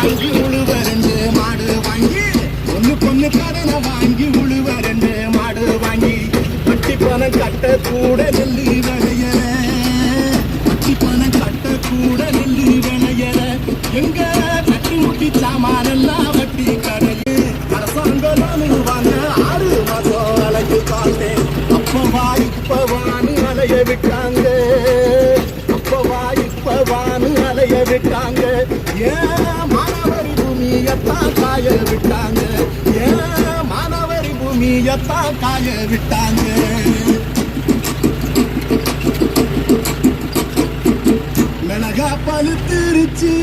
வாங்கி உழுவ ரெண்டு மாடு வாங்கி ஒண்ணு கடனை வாங்கி உழுவ ரெண்டு மாடு வாங்கி வட்டி பணம் கட்ட கூட நெல்லி விளையல வட்டி பணம் கட்ட கூட நெல்லி விளையல எங்க தட்டி முட்டி சாமானெல்லாம் வட்டி கடையே அரசாங்கம் வாங்க 6 மாசம் அலைஞ்சு பார்த்தேன் இப்பவான்னு அலைய விட்டாங்க இப்பவான்னு அலைய விட்டாங்க ஏன் மானாவாரி பூமியத்தான் காய விட்டாங்க ஏன் மானாவாரி பூமியத்தான் காய விட்டாங்க மிளகா பழுத்திருச்சு